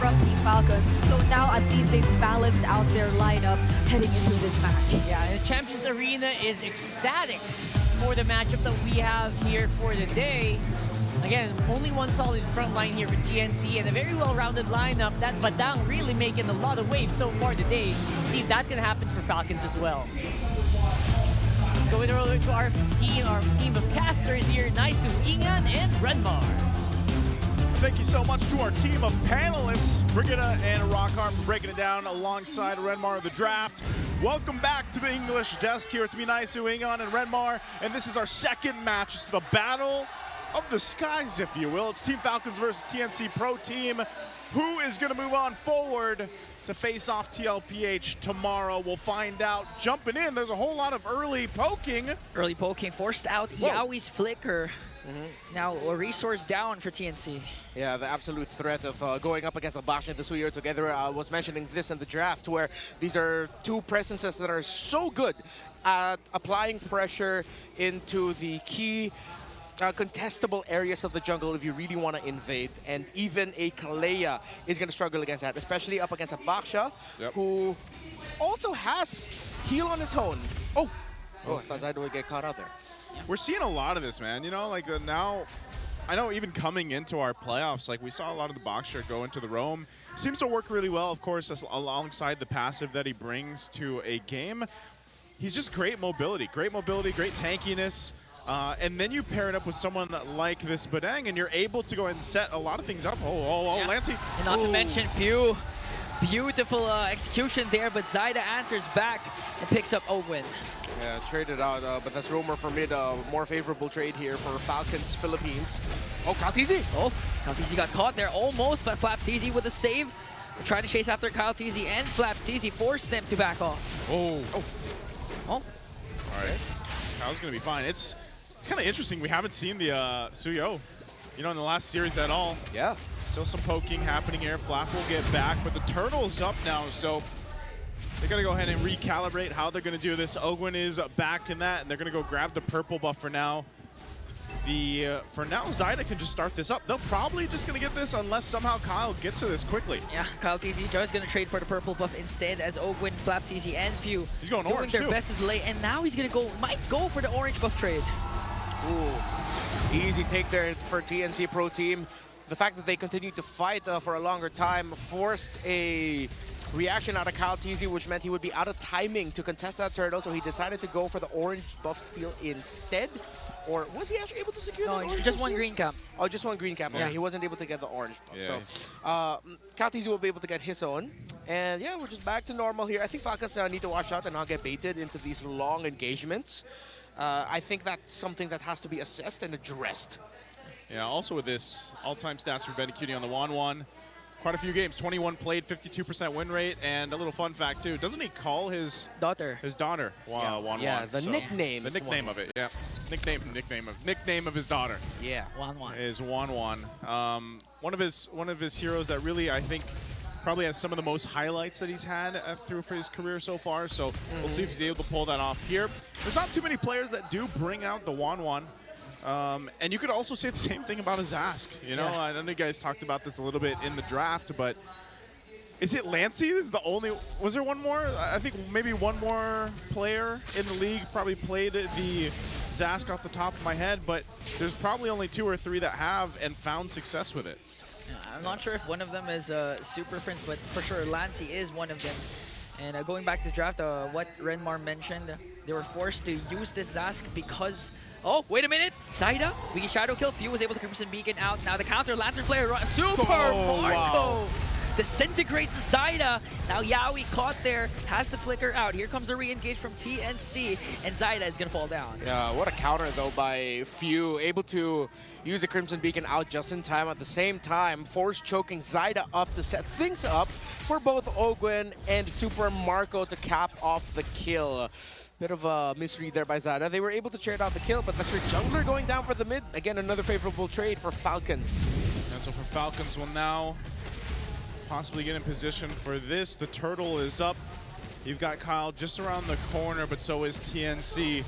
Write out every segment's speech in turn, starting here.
from Team Falcons. So now at least they've balanced out their lineup heading into this match. Yeah, and the Champions Arena is ecstatic for the matchup that we have here for the day. Again, only one solid front line here for TNC and a very well-rounded lineup. That Bagyong really making a lot of waves so far today. See if that's going to happen for Falcons as well. Let's go over to our team of casters here, Naisu, Ingan, and Renmar. Thank you so much to our team of panelists, Brigitte and Rockhart, for breaking it down alongside Renmar of the draft. Welcome back to the English desk here. It's me, Naisu, Ingan, and Renmar, and this is our second match. It's the battle of the skies, if you will. It's Team Falcons versus TNC Pro Team. Who is going to move on forward to face off TLPH tomorrow? We'll find out. Jumping in, there's a whole lot of early poking. Early poking forced out Yaoi's flicker. Now a resource down for TNC. Yeah, the absolute threat of going up against Abash and the Suyo together. I was mentioning this in the draft, where these are two presences that are so good at applying pressure into the key contestable areas of the jungle if you really want to invade, and even a Kalea is going to struggle against that, especially up against a Baksha, who also has heal on his own. Oh, I thought Zyda would get caught out there. We're seeing a lot of this, man. You know, like now, I know even coming into our playoffs, like we saw a lot of the boxer go into the roam. Seems to work really well, of course, alongside the passive that he brings to a game. He's just great mobility, great tankiness. And then you pair it up with someone like this Bagyong, and you're able to go ahead and set a lot of things up. Lancey. And not to mention beautiful execution there, but Zyda answers back and picks up Ogwin. Yeah, traded out, but that's rumor for mid. More favorable trade here for Falcons Philippines. Oh, KyleTzy! Oh, KyleTzy got caught there almost, but FlapTzy with a save. Trying to chase after KyleTzy, and FlapTzy forced them to back off. Oh. All right. Kyle's going to be fine. It's kind of interesting. We haven't seen the Suyo, in the last series at all. Yeah. Still some poking happening here. Flap will get back, but the turtle's up now, so they're going to go ahead and recalibrate how they're going to do this. Ogwin is back in that, and they're going to go grab the purple buff for now. For now, Zyda can just start this up. They're probably just going to get this unless somehow Kyle gets to this quickly. Yeah, KyleTzy just going to trade for the purple buff instead, as Ogwin, FlapTzy, and Few he's going orange doing their too. best to delay, and now he's going to might go for the orange buff trade. Ooh, easy take there for TNC Pro Team. The fact that they continued to fight for a longer time forced a reaction out of KyleTzy, which meant he would be out of timing to contest that turtle, so he decided to go for the orange buff steal instead. Or was he actually able to secure the orange? Just one green cap. Oh, just one green cap. Okay, Yeah. he wasn't able to get the orange buff. Yeah. So KyleTzy will be able to get his own. And yeah, we're just back to normal here. I think Falcons need to watch out and not get baited into these long engagements. I think that's something that has to be assessed and addressed. Yeah, also with this, all-time stats for Benny Cutie on the 1-1. Quite a few games, 21 played, 52% win rate, and a little fun fact too, doesn't he call his daughter Wan? Yeah, the so nickname. The nickname of it, yeah. Nickname of his daughter. Yeah. Wan. Is Wan. One of his heroes that really, I think, probably has some of the most highlights that he's had through for his career so far. So we'll see if he's able to pull that off here. There's not too many players that do bring out the Wan. And you could also say the same thing about a Zask. I know you guys talked about this a little bit in the draft, but is it Lancey? This is the only. Was there one more? I think maybe one more player in the league probably played the Zask off the top of my head, but there's probably only 2 or 3 that have and found success with it. I'm not sure if one of them is Super Prince, but for sure Lancey is one of them. And going back to the draft, what Renmar mentioned, they were forced to use this Zask because... Oh, wait a minute! Zyda, we shadow kill. Few was able to Crimson Beacon out. Now the counter Lantern Flare, Super Marco! Wow. Disintegrates Zyda. Now Yaoi caught there, has the flicker out. Here comes a re-engage from TNC, and Zyda is gonna fall down. Yeah, what a counter though by Few, able to use the Crimson Beacon out just in time. At the same time, force choking Zyda up to set things up for both Ogwin and Super Marco to cap off the kill. Bit of a misread there by Zyda. They were able to trade out the kill, but that's your jungler going down for the mid. Again, another favorable trade for Falcons. Yeah, so for Falcons, will now possibly get in position for this. The turtle is up. You've got Kyle just around the corner, but so is TNC.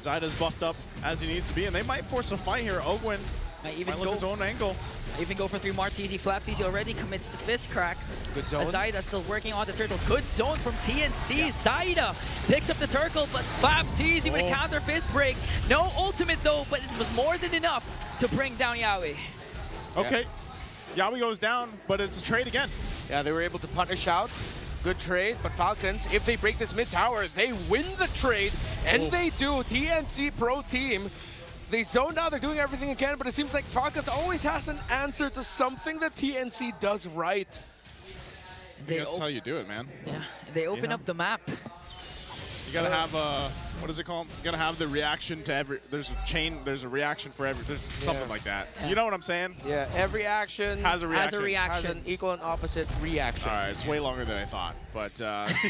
Zyda's buffed up as he needs to be, and they might force a fight here. Ogwin might even look his own angle. Even go for 3 Martizi. Flaptizi already commits the fist crack. Good zone. Zaida still working on the turtle. Good zone from TNC. Yeah. Zaida picks up the turtle, but Flaptizi with a counter fist break. No ultimate though, but it was more than enough to bring down Yawi. Okay. Yawi goes down, but it's a trade again. Yeah, they were able to punish out. Good trade, but Falcons, if they break this mid tower, they win the trade, and they do. TNC pro team, they zoned out, they're doing everything again, but it seems like Falcons always has an answer to something that TNC does right. That's how you do it, man. Yeah, they open up the map. You gotta have what is it called? You gotta have the reaction to every. There's a chain. There's a reaction for every. There's something like that. Yeah. You know what I'm saying? Yeah. Every action has a reaction. Has an equal and opposite reaction. All right. It's way longer than I thought, but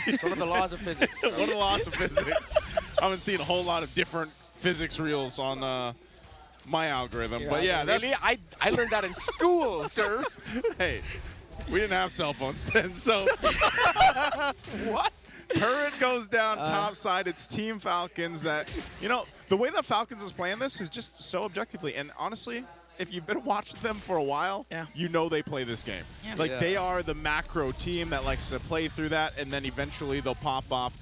it's one of the laws of physics. One of the laws of physics. I haven't seen a whole lot of different physics reels on my algorithm, but yeah, really, I learned that in school, sir. Hey, we didn't have cell phones then, so. What? Turret goes down top side. It's Team Falcons that, you know, the way that Falcons is playing this is just so objectively. And honestly, if you've been watching them for a while, you know they play this game. Yeah. Like, they are the macro team that likes to play through that, and then eventually they'll pop off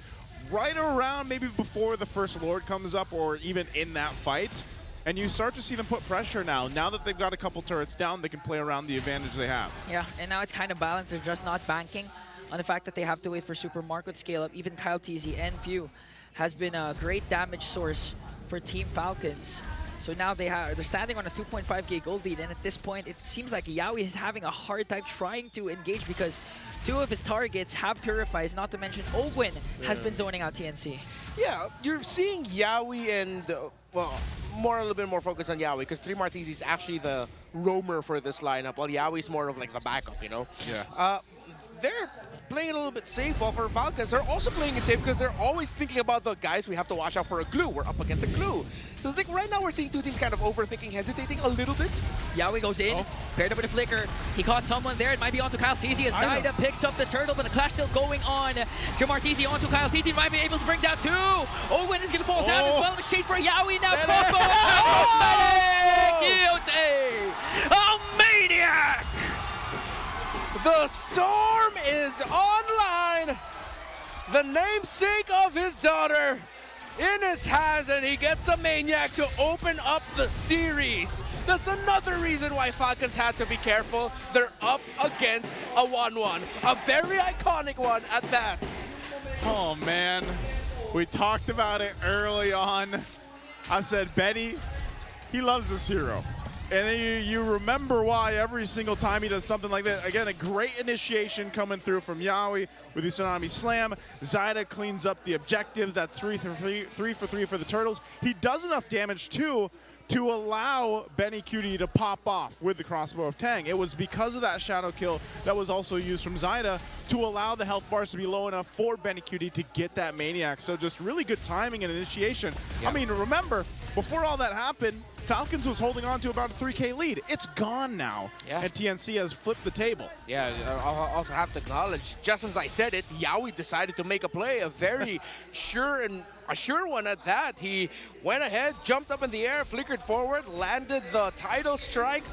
right around maybe before the first Lord comes up or even in that fight. And you start to see them put pressure now. Now that they've got a couple turrets down, they can play around the advantage they have. Yeah, and now it's kind of balanced. They're just not banking on the fact that they have to wait for Super Marco to scale up. Even Kyle TZ and Few has been a great damage source for Team Falcons. So now they're standing on a 2.5k gold lead, and at this point it seems like Yawi is having a hard time trying to engage because 2 of his targets have Purifies, not to mention Ogwin has been zoning out TNC. Yeah, you're seeing Yawi and, well, a little bit more focus on Yawi because 3 Martizi is actually the roamer for this lineup, while Yawi's more of like the backup, you know? Yeah. They're playing it a little bit safe, while for Falcons, they're also playing it safe because they're always thinking about the guys we have to watch out for a glue. We're up against a glue. So it's like right now we're seeing 2 teams kind of overthinking, hesitating a little bit. Yawi goes in, paired up with a flicker. He caught someone there. It might be onto Kyle TZ as Zaida picks up the turtle, but the clash still going on. Martizi onto Kyle TZ, might be able to bring down 2. Owen is going to fall down as well. Exchange for Yawi now. Oh, maniac! The Storm is online. The namesake of his daughter in his hands, and he gets a Maniac to open up the series. That's another reason why Falcons had to be careful. They're up against a 1-1, a very iconic one at that. Oh man, we talked about it early on. I said, Benny, he loves this hero. And you remember why every single time he does something like that. Again, a great initiation coming through from Yawi with the Tsunami Slam. Zaida cleans up the objective, that 3 for 3 for the Turtles. He does enough damage, too, to allow Benny Cutie to pop off with the crossbow of Tang. It was because of that shadow kill that was also used from Zaida to allow the health bars to be low enough for Benny Cutie to get that Maniac. So just really good timing and initiation. Yeah. I mean, remember, before all that happened, Falcons was holding on to about a 3k lead. It's gone now, and TNC has flipped the table. Yeah, I'll also have to acknowledge, just as I said it, Yawi decided to make a play, a very sure one at that. He went ahead, jumped up in the air, flickered forward, landed the tidal strike,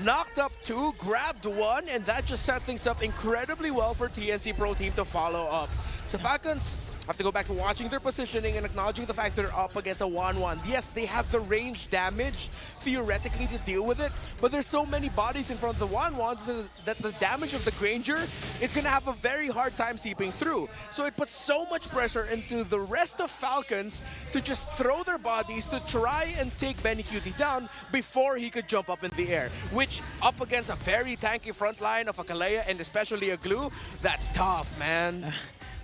knocked up 2, grabbed 1, and that just set things up incredibly well for TNC Pro Team to follow up. So Falcons have to go back to watching their positioning and acknowledging the fact they're up against a 1-1. Yes, they have the range damage, theoretically, to deal with it, but there's so many bodies in front of the 1-1 that the damage of the Granger is going to have a very hard time seeping through. So it puts so much pressure into the rest of Falcons to just throw their bodies to try and take Benny Cutie down before he could jump up in the air, which up against a very tanky front line of a Kalea and especially a Glue, that's tough, man.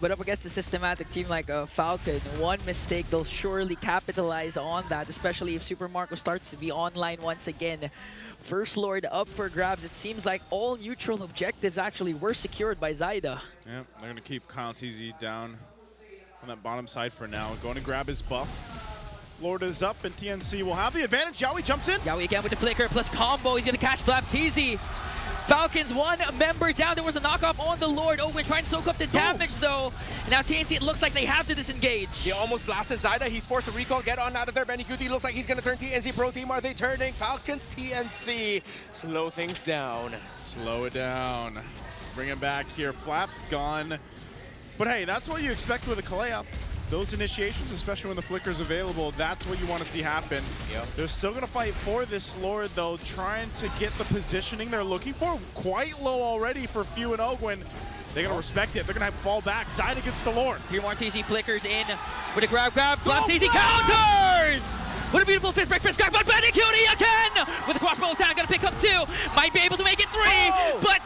But up against a systematic team like Falcon, one mistake, they'll surely capitalize on that, especially if Super Marco starts to be online once again. First Lord up for grabs. It seems like all neutral objectives actually were secured by Zaida. Yeah, they're going to keep Kyle TZ down on that bottom side for now. Going to grab his buff. Lord is up, and TNC will have the advantage. Yawi jumps in. Yawi again with the flicker plus combo. He's going to catch Flaptizi. Falcons, one member down. There was a knockoff on the Lord. Ogwen trying to soak up the damage, though. And now TNC, it looks like they have to disengage. He almost blasted Zyda. He's forced to recall. Get on out of there. Benny QT looks like he's going to turn TNC Pro Team. Are they turning? Falcons, TNC. Slow things down. Slow it down. Bring him back here. Flap's gone. But hey, that's what you expect with a Kalea. Those initiations, especially when the flicker's available, that's what you want to see happen. Yep. They're still going to fight for this Lord, though, trying to get the positioning they're looking for. Quite low already for Few and Ogwen. They're going to respect it. They're going to have to fall back. Zyda gets the Lord. Three more TC flickers in with a grab. Flap TC counters! What a beautiful fist break, grab, but Benny Cutie again! With a crossbow attack, going to pick up 2. Might be able to make it 3, but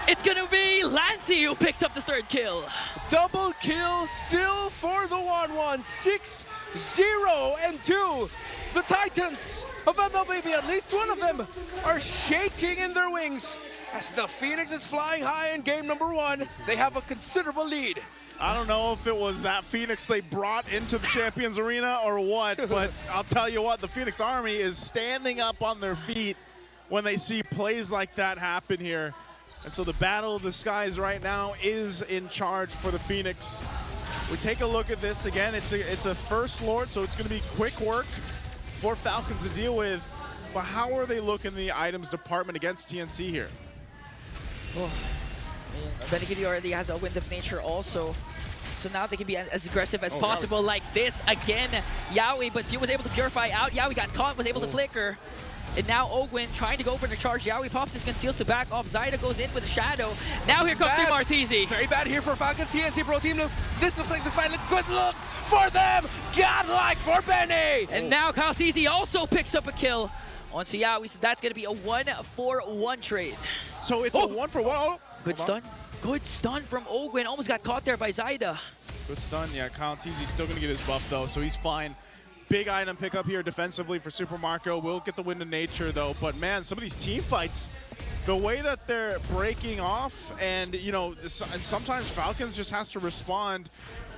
it's going to be Lancey who picks up the 3rd kill. Double kill still for the 1-1. 6-0 and 2. The Titans of ML Baby, at least one of them, are shaking in their wings. As the Phoenix is flying high in game number 1, they have a considerable lead. I don't know if it was that Phoenix they brought into the Champions Arena or what, but I'll tell you what, the Phoenix Army is standing up on their feet when they see plays like that happen here. And so the Battle of the Skies right now is in charge for the Phoenix. We take a look at this again. It's a first Lord, so it's going to be quick work for Falcons to deal with. But how are they looking in the items department against TNC here? Oh, Benny already has a Wind of Nature also. So now they can be as aggressive as possible like this. Again, Yaoi, but Few was able to purify out. Yaoi got caught, was able to flicker. And now Ogwen trying to go for the charge. Yaoi pops his conceals to back off. Zyda goes in with a shadow. Now here comes Team Arteezy. Very bad here for Falcons. TNC Pro Team. This looks like this fight. Good look for them. Godlike for Benny. And now Arteezy also picks up a kill on Yaoi. So that's going to be a 1-for-1 trade. So it's a 1-for-1. Oh, good stun. Good stun from Ogwen. Almost got caught there by Zyda. Good stun. Yeah, Kyle Teezy's still going to get his buff, though, so he's fine. Big item pickup here defensively for Super Marco. Will get the Wind of Nature, though. But, man, some of these team fights, the way that they're breaking off, and, you know, and sometimes Falcons just has to respond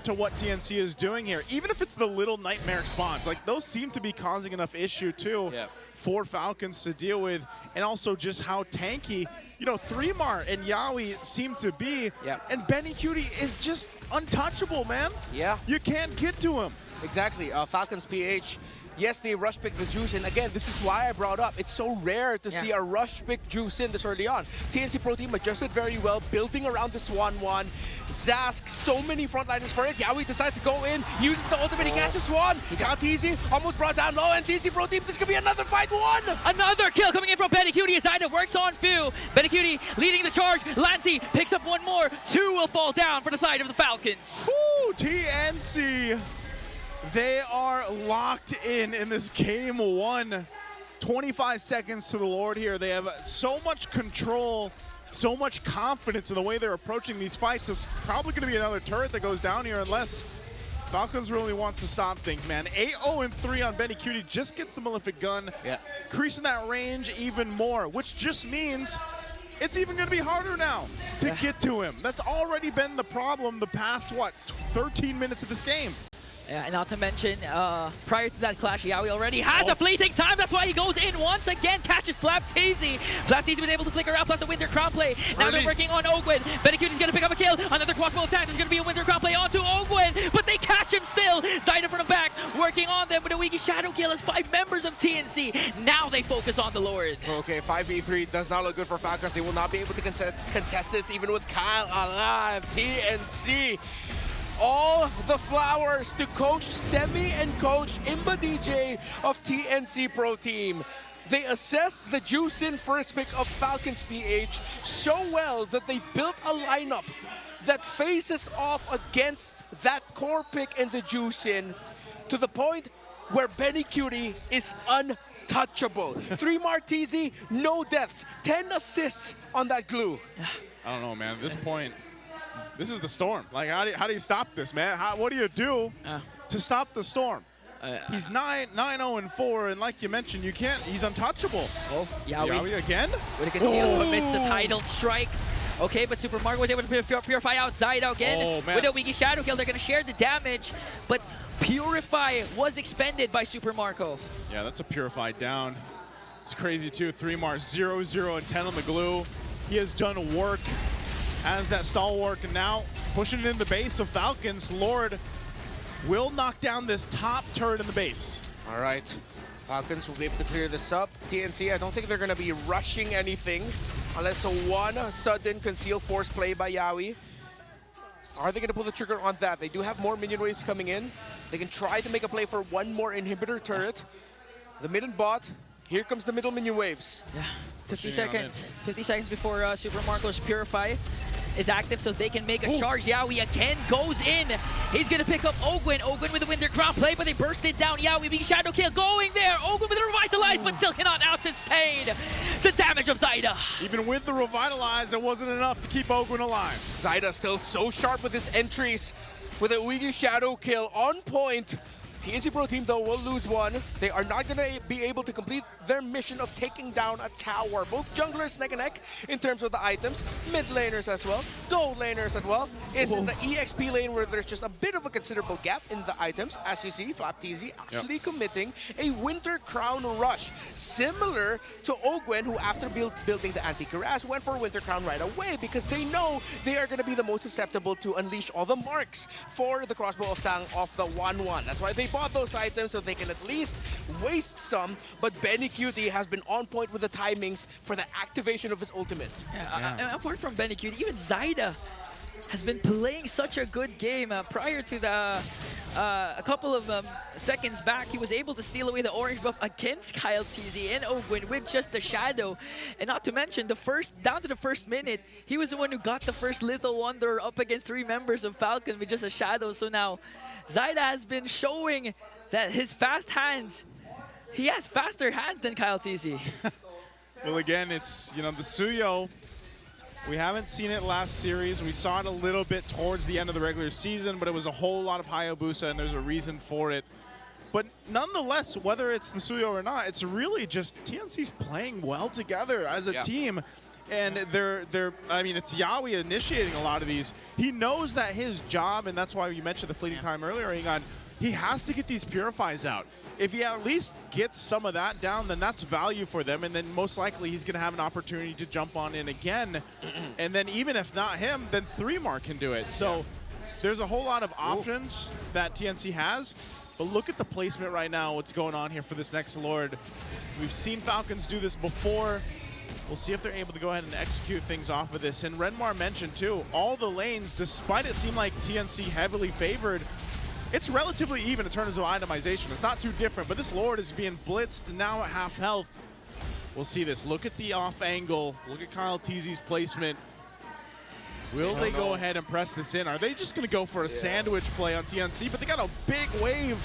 to what TNC is doing here. Even if it's the little nightmare spawns, like, those seem to be causing enough issue, too, for Falcons to deal with. And also just how tanky, you know, 3mar and Yaoi seem to be. And Benny Cutie is just untouchable, man. Yeah. You can't get to him. Exactly. Falcons PH, yes, they rush pick the juice, and again, this is why I brought up, it's so rare to see a rush pick juice in this early on. TNC Pro Team adjusted very well, building around this 1-1. Zask, so many frontliners for it. Yaoi decides to go in, uses the ultimate, he catches one. He got easy, almost brought down low, and TNC Pro Team, this could be another fight. 1! Another kill coming in from Benny Cutie as Zyda works on Few. Benny Cutie leading the charge. Lancey picks up 1 more. 2 will fall down for the side of the Falcons. Woo, TNC. They are locked in this game 1. 25 seconds to the Lord here. They have so much control, so much confidence in the way they're approaching these fights. It's probably going to be another turret that goes down here unless Falcons really wants to stop things, man. 8-0-3 on Benny Cutie. Just gets the Malefic Gun, increasing that range even more, which just means it's even going to be harder now to get to him. That's already been the problem the past, what, 13 minutes of this game. And not to mention, prior to that clash, Yaoi already has a fleeting time. That's why he goes in once again, catches Flapteezy. Flapteezy was able to flicker out, plus a Winter Crown play. Now they're working on Ogwen. Benny Cutie's going to pick up a kill. Another crossbow attack. There's going to be a Winter Crown play onto Ogwen, but they catch him still. Zyda from the back, working on them with a Wiki Shadow kill as 5 members of TNC. Now they focus on the Lord. Okay, 5v3 does not look good for Falcons. They will not be able to contest this even with Kyle alive. TNC. All the flowers to Coach Semi and Coach Imba DJ of TNC Pro Team. They assessed the Juicin first pick of Falcons PH so well that they've built a lineup that faces off against that core pick and the Juicin to the point where Benny Cutie is untouchable. 3 Marteezy, no deaths, 10 assists on that glue. I don't know, man. At this point, this is the storm. Like, how do you stop this, man? What do you do to stop the storm? He's 9-0-4, and like you mentioned, you can't. He's untouchable. Oh, Yaoi again? With a conceal amidst the title strike. Okay, but Super Marco was able to purify out Zyda again. With a Wiki Shadow kill, they're going to share the damage, but Purify was expended by Super Marco. Yeah, that's a Purify down. It's crazy, too. 3 Mars, 0, 0, and 10 on the glue. He has done work as that stalwart, and now pushing it in the base of Falcons. Lord will knock down this top turret in the base. All right. Falcons will be able to clear this up. TNC, I don't think they're going to be rushing anything unless one sudden concealed force play by Yawi. Are they going to pull the trigger on that? They do have more minion waves coming in. They can try to make a play for one more inhibitor turret. The mid and bot. Here comes the middle minion waves. Yeah, 50 seconds. 50 seconds before Super Marco's Purify is active, so they can make a charge. Yawi again goes in. He's gonna pick up Ogwin. Ogwin with the Winter Crown play, but they burst it down. Yawi being shadow kill, going there. Ogwin with the Revitalize, but still cannot out-sustain the damage of Zyda. Even with the Revitalize, it wasn't enough to keep Ogwin alive. Zyda still so sharp with his entries, with a Ouija shadow kill on point. TNC Pro Team, though, will lose one. They are not going to be able to complete their mission of taking down a tower. Both junglers neck and neck in terms of the items. Mid laners as well. Gold laners as well. Is in the EXP lane where there's just a bit of a considerable gap in the items. As you see, FlapTZ actually committing a Winter Crown rush. Similar to Ogwen, who after building the anti-Cuirass went for Winter Crown right away because they know they are going to be the most susceptible to unleash all the marks for the crossbow of Tang off the 1-1. That's why they bought those items so they can at least waste some, but Benny Cutie has been on point with the timings for the activation of his ultimate. Apart from Benny Cutie, even Zyda has been playing such a good game. Prior to the a couple of seconds back, he was able to steal away the orange buff against Kyle TZ and Ogwin with just the shadow. And not to mention, down to the first minute, he was the one who got the first Little Wonder up against 3 members of Falcon with just a shadow. So now Zyda has been showing that his fast hands, he has faster hands than Kyle TZ. Well, again, it's, the Suyo, we haven't seen it last series. We saw it a little bit towards the end of the regular season, but it was a whole lot of Hayabusa, and there's a reason for it. But nonetheless, whether it's the Suyo or not, it's really just TNC's playing well together as a team. And I mean, it's Yawi initiating a lot of these. He knows that his job, and that's why you mentioned the fleeting time earlier, Ingon, he has to get these Purifies out. If he at least gets some of that down, then that's value for them, and then most likely he's going to have an opportunity to jump on in again. And then even if not him, then 3-Mark can do it. So there's a whole lot of options that TNC has, but look at the placement right now, what's going on here for this next Lord. We've seen Falcons do this before. We'll see if they're able to go ahead and execute things off of this. And Renmar mentioned, too, all the lanes, despite it seem like TNC heavily favored, it's relatively even in terms of itemization. It's not too different, but this Lord is being blitzed now at half health. We'll see this. Look at the off angle. Look at Kyle TZ's placement. Will they go ahead and press this in? Are they just going to go for a sandwich play on TNC? But they got a big wave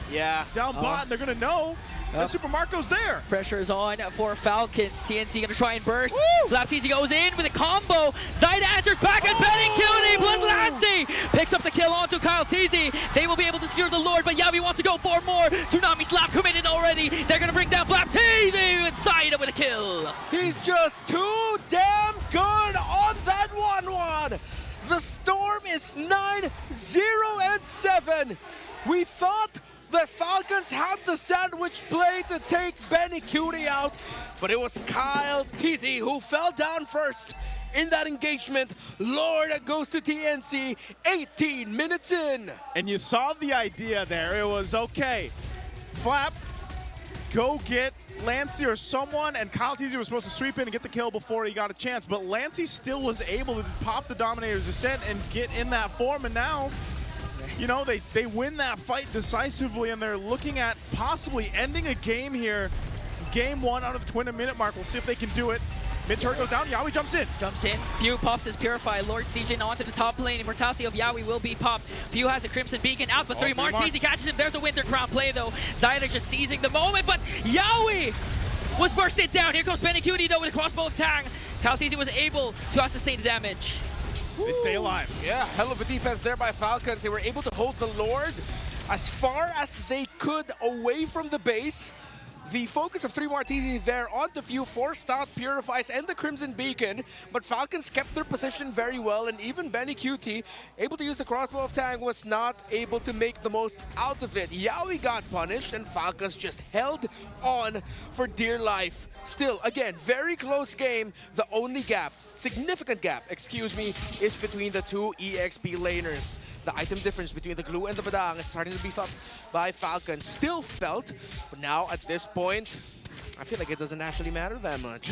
down bot, and they're going to know. And Super Marco's there. Pressure is on for Falcons. TNC gonna try and burst. FlapTZ goes in with a combo. Zyda answers back and Benny Cutie plus Lancy picks up the kill onto Kyle TZ. They will be able to secure the Lord, but Yavi wants to go for more. Tsunami Slap committed already. They're gonna bring down FlapTZ and Zyda with a kill. He's just too damn good on that 1-1. The Storm is 9-0-7. We thought the Falcons had the sandwich play to take Benny Cutie out, but it was Kyle TZ who fell down first in that engagement. Lord goes to TNC 18 minutes in. And you saw the idea there. It was, okay, Flap, go get Lancy or someone, and Kyle TZ was supposed to sweep in and get the kill before he got a chance, but Lancy still was able to pop the Dominator's Ascent and get in that form, and now they win that fight decisively, and they're looking at possibly ending a game here. Game 1 out of the 20-minute mark. We'll see if they can do it. Mid-turret goes down. Yawi jumps in. Few pops his Purify. Lord Siegen onto the top lane. Immortality of Yawi will be popped. Few has a Crimson Beacon out, but 3-Mark. TZ catches him. There's a Winter Crown play, though. Zyda just seizing the moment, but Yawi was bursted down. Here comes Benny Cutie, though, with a crossbow of Tang. Kyle TZ was able to out-sustain the damage. They stay alive. Yeah, hell of a defense there by Falcons. They were able to hold the Lord as far as they could away from the base. the focus of 3 Martini there onto Few, forced out Purifies and the Crimson Beacon, but Falcons kept their position very well, and even Benny QT, able to use the Crossbow of Tang, was not able to make the most out of it. Yawi got punished, and Falcons just held on for dear life. Still, again, very close game. The only gap, significant gap, excuse me, is between the two EXP laners. The item difference between the Glue and the Badang is starting to beef up by Falcon. Still felt, but now at this point, I feel like it doesn't actually matter that much.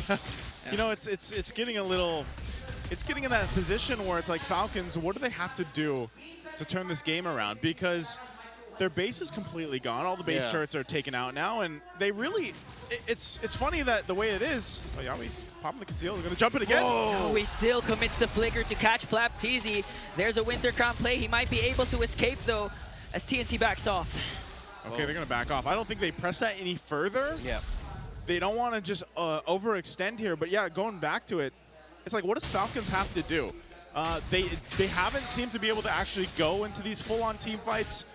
You know, it's getting a little, it's getting in that position where it's like, Falcons, what do they have to do to turn this game around? Because their base is completely gone. All the base turrets are taken out now, and they really, it's funny that the way it is. Oh, Yawi's popping the conceal. They're going to jump it again. Yawi still commits the flicker to catch Flap TZ. There's a Winter Crown play. He might be able to escape, though, as TNC backs off. Okay, they're going to back off. I don't think they press that any further. Yeah. They don't want to just overextend here. But yeah, going back to it, it's like, what does Falcons have to do? They haven't seemed to be able to actually go into these full-on team fights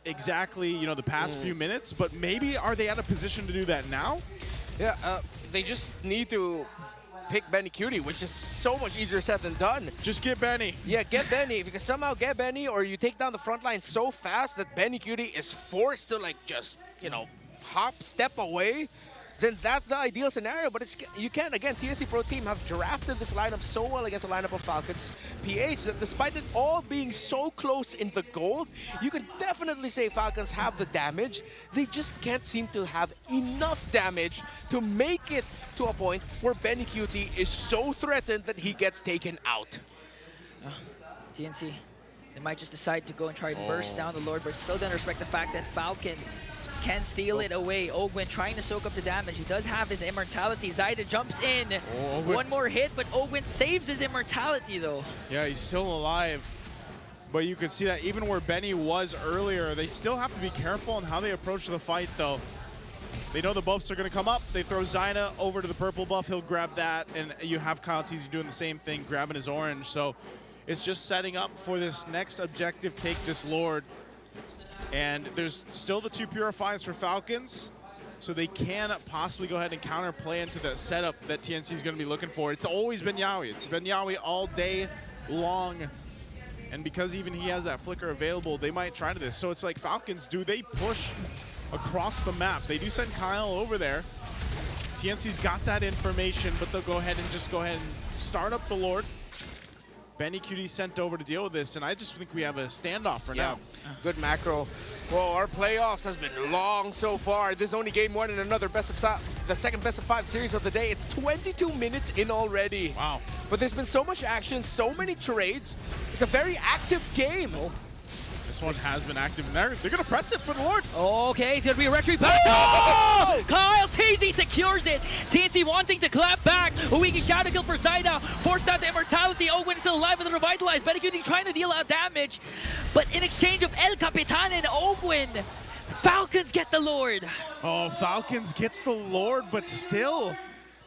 exactly, you know, the past few minutes. But maybe are they at a position to do that now? Yeah, they just need to pick Benny Cutie, which is so much easier said than done. Just get Benny. Yeah, get Benny. If you can somehow get Benny, or you take down the front line so fast that Benny Cutie is forced to, like, just, you know, step away, then that's the ideal scenario. But it's, you can't. Again, TNC Pro Team have drafted this lineup so well against a lineup of Falcons PH that despite it all being so close in the gold, you can definitely say Falcons have the damage. They just can't seem to have enough damage to make it to a point where Benny QT is so threatened that he gets taken out. TNC, they might just decide to go and try to burst down the Lord, but still then respect the fact that Falcon can steal it away. Ogwin trying to soak up the damage. He does have his immortality. Zaida jumps in. One more hit, but Ogwin saves his immortality, though. Yeah, he's still alive. But you can see that even where Benny was earlier, they still have to be careful in how they approach the fight, though. They know the buffs are going to come up. They throw Zyna over to the purple buff. He'll grab that, and you have Kyle TZ doing the same thing, grabbing his orange. So it's just setting up for this next objective, take this Lord. And there's still the 2 Purifies for Falcons, so they can possibly go ahead and counterplay into the setup that TNC is going to be looking for. It's always been Yawi. It's been Yawi all day long. And because even he has that flicker available, they might try to this. So it's like, Falcons, do they push across the map? They do send Kyle over there. TNC's got that information, but they'll go ahead and just go ahead and start up the Lord. Benny QT sent over to deal with this, and I just think we have a standoff for now. Good macro. Well, our playoffs has been long so far. This is only game 1 in another the second best of 5 series of the day. It's 22 minutes in already. Wow. But there's been so much action, so many trades. It's a very active game. This one has been active, and they're going to press it for the Lord. Okay, it's going to be a retreat back. Oh! Kyle TZ secures it. TNC wanting to clap back. A weaky shadow kill for Zaida. Forced out the immortality. Ogwin is still alive with the revitalized. Benny QT trying to deal out damage. But in exchange of El Capitan and Ogwin, Falcons get the Lord. Oh, Falcons gets the Lord, but still,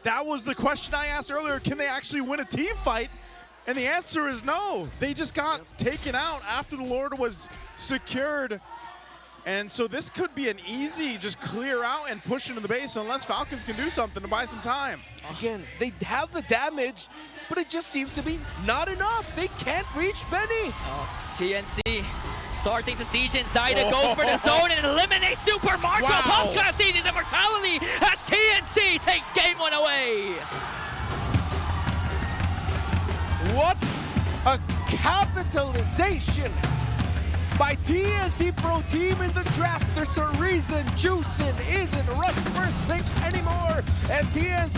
that was the question I asked earlier. Can they actually win a team fight? And the answer is no. They just got taken out after the Lord was secured. And so this could be an easy just clear out and push into the base unless Falcons can do something to buy some time. Again, they have the damage, but it just seems to be not enough. They can't reach Benny. TNC starting to siege in. Zaida goes for the zone and eliminates Super Marco. Pumps Castine's immortality as TNC takes game 1 away. What a capitalization by TNC Pro Team in the draft. There's a reason Juicin isn't running first pick anymore, and TNC